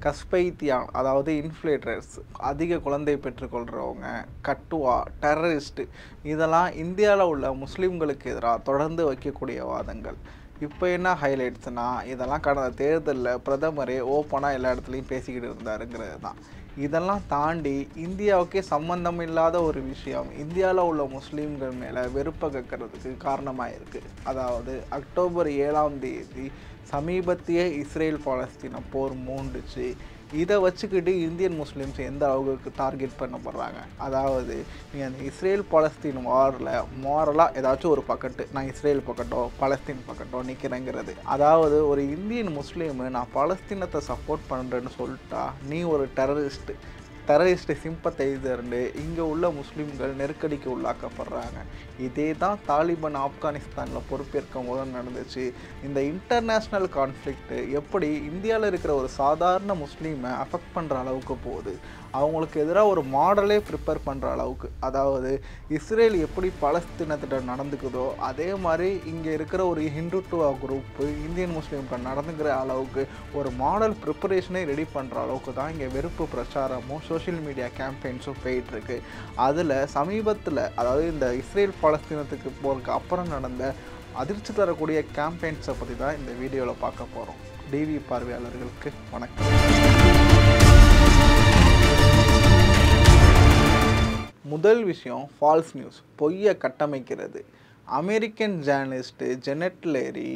கஸ்பைத்தியான் அதாவது இன்ஃப்ளேட்டர்ஸ், அதிக குழந்தை பெற்றுக்கொள்கிறவங்க, கட்டுவா, டெரரிஸ்ட்டு இதெல்லாம் இந்தியாவில் உள்ள முஸ்லீம்களுக்கு எதிராக தொடர்ந்து வைக்கக்கூடிய வாதங்கள். இப்போ என்ன ஹைலைட்ஸ்னால், இதெல்லாம் கடந்த தேர்தலில் பிரதமரே ஓப்பனாக எல்லா இடத்துலையும் பேசிக்கிட்டு இருந்தாருங்கிறது தான். இதெல்லாம் தாண்டி இந்தியாவுக்கே சம்பந்தம் இல்லாத ஒரு விஷயம் இந்தியாவில் உள்ள முஸ்லீம்கள் மேலே வெறுப்பை கக்கிறதுக்கு காரணமாக இருக்குது. அதாவது அக்டோபர் 7ஆம் தேதி சமீபத்திய இஸ்ரேல் பாலஸ்தீன போர் மூண்டுச்சு. இதை வச்சுக்கிட்டு இந்தியன் முஸ்லீம்ஸ் எந்த அளவுக்கு டார்கெட் பண்ணப்படுறாங்க. அதாவது நீங்கள் அந்த இஸ்ரேல் பாலஸ்தீன் வாரில் மாரலாக ஏதாச்சும் ஒரு பக்கத்து, நான் இஸ்ரேல் பக்கத்தோ பலஸ்தீன் பக்கத்தோ நிற்கிறேங்கிறது. அதாவது ஒரு இந்தியன் முஸ்லீமு நான் பாலஸ்தீனத்தை சப்போர்ட் பண்ணுறேன்னு சொல்லிட்டா நீ ஒரு டெரரிஸ்ட் சிம்பத்தைசர்னு இங்கே உள்ள முஸ்லீம்கள் நெருக்கடிக்கு உள்ளாக்கப்படுறாங்க. இதே தான் தாலிபான் ஆப்கானிஸ்தானில் பொறுப்பேற்கும் போது நடந்துச்சு. இந்த இன்டர்நேஷ்னல் கான்ஃப்ளிக்ட்டு எப்படி இந்தியாவில் இருக்கிற ஒரு சாதாரண முஸ்லீமை அஃபெக்ட் பண்ணுற அளவுக்கு போகுது, அவங்களுக்கு எதிராக ஒரு மாடலே ப்ரிப்பேர் பண்ணுற அளவுக்கு. அதாவது இஸ்ரேல் எப்படி பாலஸ்தீனத்திட்ட நடந்துக்குதோ அதே மாதிரி இங்கே இருக்கிற ஒரு ஹிந்துத்துவா குரூப்பு இந்தியன் முஸ்லீம்கிட்ட நடந்துக்கிற அளவுக்கு ஒரு மாடல் ப்ரிப்பரேஷனே ரெடி பண்ணுற அளவுக்கு தான் இங்கே வெறுப்பு பிரச்சாரமும் சோஷியல் மீடியா கேம்பெயின்ஸும் போயிட்டுருக்கு. அதில் சமீபத்தில், அதாவது இந்த இஸ்ரேல் பாலஸ்தீனத்துக்கு போகிறதுக்கு அப்புறம் நடந்த அதிர்ச்சி தரக்கூடிய கேம்பெயின்ஸை பற்றி தான் இந்த வீடியோவில் பார்க்க போகிறோம். டிவி பார்வையாளர்களுக்கு வணக்கம். முதல் விஷயம் ஃபால்ஸ் நியூஸ், பொய்யை கட்டமைக்கிறது. American journalist Janet Leary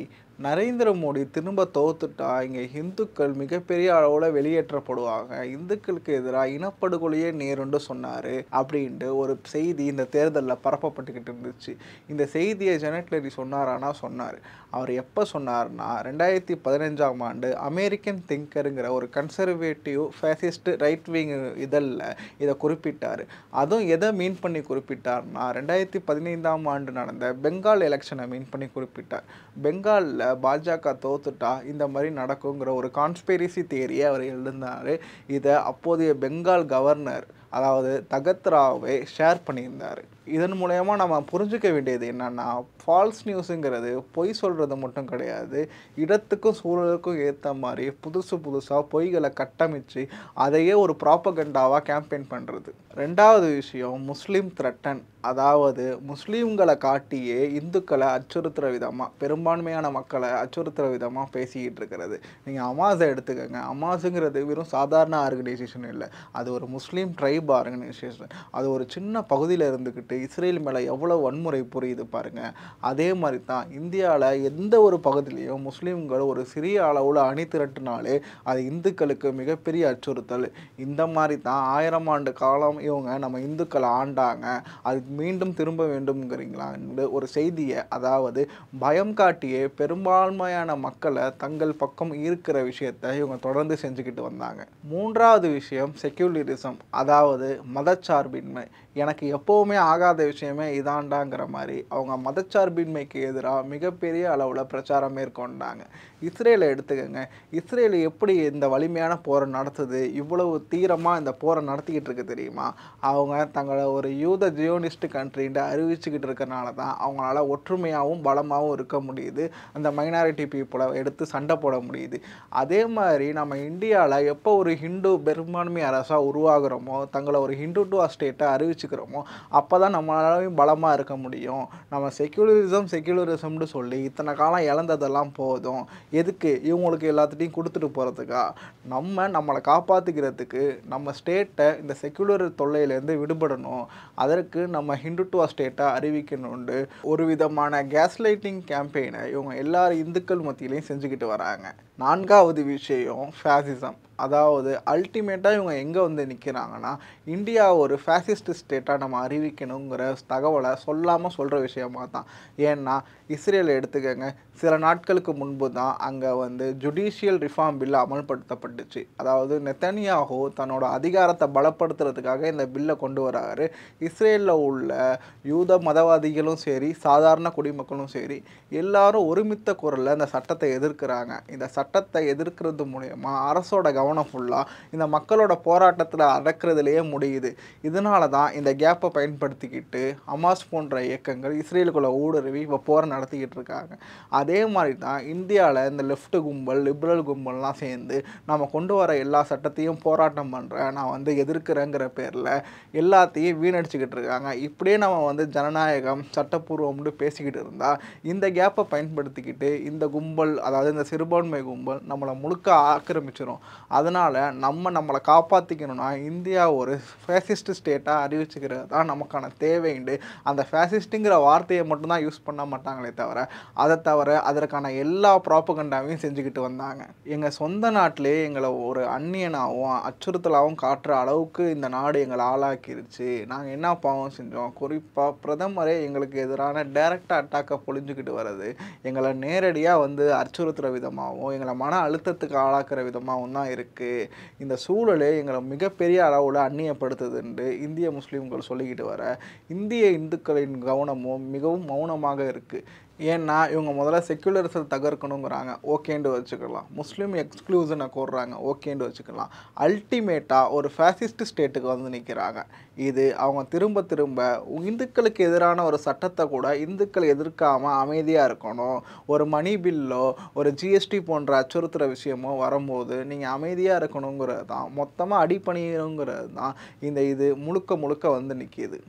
Narendra Modi திரும்ப தோத்துட்டா இங்கே இந்துக்கள் மிகப்பெரிய அளவில் வெளியேற்றப்படுவாங்க, இந்துக்களுக்கு எதிராக இனப்படுகொலையே நேருன்னு சொன்னார் அப்படின்ட்டு ஒரு செய்தி இந்த தேர்தலில் பரப்பப்பட்டுக்கிட்டு இருந்துச்சு. இந்த செய்தியை ஜெனட் லேரி சொன்னார். அவர் எப்போ சொன்னார்னா 2015ஆம் ஆண்டு அமெரிக்கன் திங்கருங்கிற ஒரு கன்சர்வேட்டிவ் ஃபேசிஸ்ட் ரைட் விங் இதழில் இதை குறிப்பிட்டார். அதுவும் எதை மீன் பண்ணி குறிப்பிட்டார்னா 2015ஆம் ஆண்டு நடந்த பெங்கால் எலெக்ஷனை மீன் பண்ணி குறிப்பிட்டார். பெங்காலில் பாஜக தோத்துட்டா இந்த மாதிரி நடக்குங்கிற ஒரு கான்ஸ்பிரசி தியரியை அவர் எழுதினார். இதை அப்போதைய பெங்கால் கவர்னர் அதாவது தகத் ராவை ஷேர் பண்ணியிருந்தார். இதன் மூலயமா நம்ம புரிஞ்சுக்க வேண்டியது என்னென்னா, ஃபால்ஸ் நியூஸுங்கிறது பொய் சொல்கிறது மட்டும் கிடையாது, இடத்துக்கும் சூழலுக்கும் ஏற்ற மாதிரி புதுசாக பொய்களை கட்டமைச்சு அதையே ஒரு ப்ராப்பகண்டாவாக கேம்பெயின் பண்ணுறது. ரெண்டாவது விஷயம் முஸ்லீம் த்ரெட்டன், அதாவது முஸ்லீம்களை காட்டியே இந்துக்களை அச்சுறுத்துகிற விதமாக, பெரும்பான்மையான மக்களை அச்சுறுத்துகிற விதமாக பேசிக்கிட்டு இருக்கிறது. நீங்கள் அமாஸை எடுத்துக்கோங்க. அமாஸுங்கிறது வெறும் சாதாரண ஆர்கனைசேஷன் இல்லை, அது ஒரு முஸ்லீம் ட்ரைப் ஆர்கனைசேஷன். அது ஒரு சின்ன பகுதியில் இருந்துக்கிட்டு இஸ்ரேல் மேலே எவ்வளோ வன்முறை புரியுது பாருங்கள். அதே மாதிரி தான் இந்தியாவில் எந்த ஒரு பகுதியிலையும் முஸ்லீம்கள் ஒரு சிறிய அளவில் அணி திரட்டினாலே அது இந்துக்களுக்கு மிகப்பெரிய அச்சுறுத்தல். இந்த மாதிரி தான் 1000 ஆண்டு காலம் இவங்க நம்ம இந்துக்களை ஆண்டாங்க, அது மீண்டும் திரும்ப வேண்டும்ங்கிறீங்களா ஒரு செய்தியை, அதாவது பயம் காட்டியே பெரும்பான்மையான மக்களை தங்கள் பக்கம் இருக்கிற விஷயத்தை இவங்க தொடர்ந்து செஞ்சுக்கிட்டு வந்தாங்க. மூன்றாவது விஷயம் செக்யூலரிசம், அதாவது மதச்சார்பின்மை. எனக்கு எப்போவுமே ஆகாத விஷயமே இதாண்டாங்கிற மாதிரி அவங்க மதச்சார்பின்மைக்கு எதிராக மிகப்பெரிய அளவில் பிரச்சாரம் மேற்கொண்டாங்க. இஸ்ரேலை எடுத்துக்கங்க. இஸ்ரேல் எப்படி இந்த வலிமையான போரை நடத்துது, இவ்வளவு தீரமாக இந்த போரை நடத்திக்கிட்டு இருக்கு தெரியுமா? அவங்க தங்களை ஒரு யூத ஜியோனிஸ்ட் கண்ட்ரின்ட்டு அறிவிச்சுக்கிட்டு இருக்கிறனால தான் அவங்களால ஒற்றுமையாகவும் பலமாகவும் இருக்க முடியுது, அந்த மைனாரிட்டி பீப்புளை எடுத்து சண்டை போட முடியுது. அதே மாதிரி நம்ம இந்தியாவில் எப்போ ஒரு ஹிந்து பெரும்பான்மை அரசாக உருவாகிறோமோ, தங்களை ஒரு ஹிந்துத்துவா ஸ்டேட்டை அறிவிச்சுக்கிறோமோ, அப்போ தான் நம்மளாலையும் பலமாக இருக்க முடியும். நம்ம செக்யூலரிசம்னு சொல்லி இத்தனை காலம் இழந்ததெல்லாம் போதும், எதுக்கு இவங்களுக்கு எல்லாத்துட்டையும் கொடுத்துட்டு போகிறதுக்கா? நம்மளை காப்பாற்றிக்கிறதுக்கு நம்ம ஸ்டேட்டை இந்த செக்யூலர் தொல்லையிலேருந்து விடுபடணும், அதற்கு நம்ம ஹிந்துத்துவா ஸ்டேட்டை அறிவிக்கணுண்டு ஒரு விதமான கேஸ்லைட்டிங் கேம்பெயினை இவங்க எல்லாரும் இந்துக்கள் மத்தியிலையும் செஞ்சுக்கிட்டு வராங்க. நான்காவது விஷயம் ஃபேசிசம், அதாவது அல்டிமேட்டாக இவங்க எங்கே வந்து நிற்கிறாங்கன்னா, இந்தியா ஒரு ஃபேசிஸ்ட் ஸ்டேட்டாக நம்ம அறிவிக்கணுங்கிற தகவலை சொல்லாமல் சொல்கிற விஷயமாக தான். ஏன்னா இஸ்ரேலை எடுத்துக்கங்க. சில நாட்களுக்கு முன்பு தான் அங்கே வந்து ஜுடிஷியல் ரிஃபார்ம் பில் அமல்படுத்தப்பட்டுச்சு. அதாவது நெத்தனியாஹூ தன்னோட அதிகாரத்தை பலப்படுத்துறதுக்காக இந்த பில்லை கொண்டு வராரு. இஸ்ரேலில் உள்ள யூத மதவாதிகளும் சரி, சாதாரண குடிமக்களும் சரி, எல்லாரும் ஒருமித்த குரலில் இந்த சட்டத்தை எதிர்க்கிறாங்க. இந்த சட்டத்தை எதிர்க்கிறது மூலயமா அரசோட கவனம் ஃபுல்லாக இந்த மக்களோட போராட்டத்தில் அடக்கிறதுலேயே முடியுது. இதனால தான் இந்த கேப்பை பயன்படுத்திக்கிட்டு ஹமாஸ் போன்ற இயக்கங்கள் இஸ்ரேலுக்குள்ள ஊடுருவி இப்போ போரை நடத்திக்கிட்டு இருக்காங்க. அதே மாதிரி தான் இந்தியாவில் இந்த லெஃப்ட் கும்பல், லிபரல் கும்பல்லாம் சேர்ந்து நம்ம கொண்டு வர எல்லா சட்டத்தையும் போராட்டம் பண்ணுறேன், நான் வந்து எதிர்க்கிறேங்கிற பேரில் எல்லாத்தையும் வீணடிச்சுக்கிட்டு இருக்காங்க. இப்படியே நம்ம ஜனநாயகம் சட்டப்பூர்வம்னு பேசிக்கிட்டு இருந்தால் இந்த கேப்பை பயன்படுத்திக்கிட்டு இந்த கும்பல், அதாவது இந்த சிறுபான்மை கும்பல் நம்மளை முழுக்க ஆக்கிரமிச்சிடும். அதனால் நம்மளை காப்பாற்றிக்கணும்னா இந்தியா ஒரு ஃபேசிஸ்ட் ஸ்டேட்டாக அறிவிச்சுக்கிறது தான் நமக்கான தேவைண்டு அந்த ஃபேசிஸ்ட்டுங்கிற வார்த்தையை மட்டும்தான் யூஸ் பண்ண மாட்டாங்களே தவிர அதற்கான எல்லா ப்ராப்பகண்டாவையும் செஞ்சுக்கிட்டு வந்தாங்க. எங்கள் சொந்த நாட்டிலே எங்களை ஒரு அந்நியனாகவும் அச்சுறுத்தலாகவும் காட்டுற அளவுக்கு இந்த நாடு எங்களை ஆளாக்கிருச்சு. நாங்கள் என்ன பாவம் செஞ்சோம்? குறிப்பாக பிரதமரே எங்களுக்கு எதிரான டைரக்ட் அட்டாக்கை பொழிஞ்சுக்கிட்டு வர்றது எங்களை நேரடியாக அச்சுறுத்துகிற விதமாகவும் எங்களை மன அழுத்தத்துக்கு ஆளாக்குற விதமாகவும் தான் இருக்குது. இந்த சூழலே எங்களை மிகப்பெரிய அளவில் அந்நியப்படுத்துதுன்னு இந்திய முஸ்லீம்கள் சொல்லிக்கிட்டு வர இந்திய இந்துக்களின் கவனமும் மிகவும் மௌனமாக இருக்குது. ஏன்னா இவங்க முதல்ல செக்குலரிசத்தை தகர்க்கணுங்கிறாங்க, ஓகேண்டு வச்சுக்கலாம். முஸ்லீம் எக்ஸ்க்ளூஷனை கோர்றாங்க, ஓகேண்டு வச்சுக்கலாம். அல்டிமேட்டாக ஒரு ஃபேசிஸ்ட் ஸ்டேட்டுக்கு நிற்கிறாங்க. இது அவங்க திரும்ப திரும்ப இந்துக்களுக்கு எதிரான ஒரு சட்டத்தை கூட இந்துக்கள் எதிர்க்காமல் அமைதியாக இருக்கணும், ஒரு மணி பில்லோ ஒரு ஜிஎஸ்டி போன்ற அச்சுறுத்துகிற விஷயமோ வரும்போது நீங்கள் அமைதியாக இருக்கணுங்கிறது தான், மொத்தமாக அடிப்பணியணுங்கிறது தான் இது முழுக்க முழுக்க நிற்கிது.